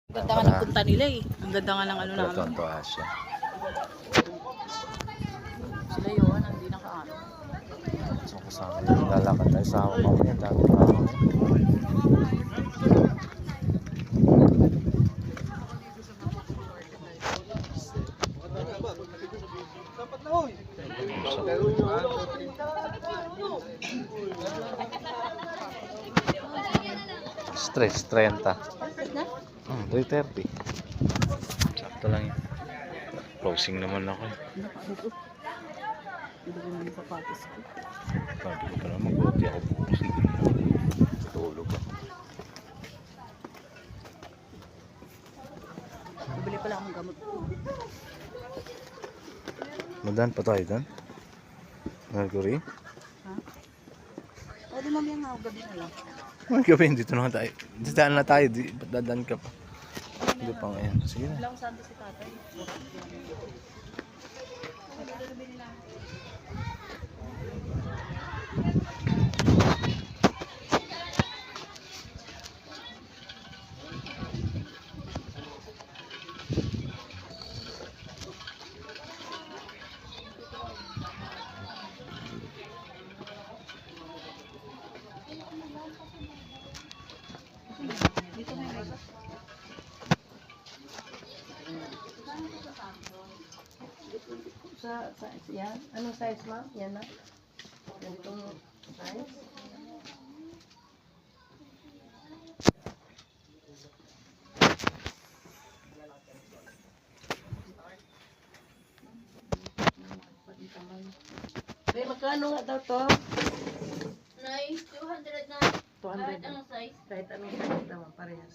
Ang ganda nga ng punta nila eh. Ang ganda nga ng ano namin. Tuwan-tuwa siya. Sila yun, hindi nakaano. So kasama tayo, lalakad tayo sa hawak mamaya. Dami pa ako. Stress, 30. 3:30. Sakto lang yun. Closing naman ako eh. Hindi ko naman sapatos ko. Sabi ko pala mag-uti ako bukas. Tulog ako. Bibili pala akong gamot. Madan pa tayo doon? Mercury? Ha? O di mamaya nga, gabi na lang. Ang gabi, dito na tayo. Dito na tayo, ba't dadan ka pa? Hindi pa ngayon. Sige na. Wala akong santo si tatay. Sa yan? Anong size, ma'am? Yan na? Ganitong size? Kaya magkano nga daw to? Nice, 200 na. 200. Kahit anong size. Kahit anong size naman, parehas.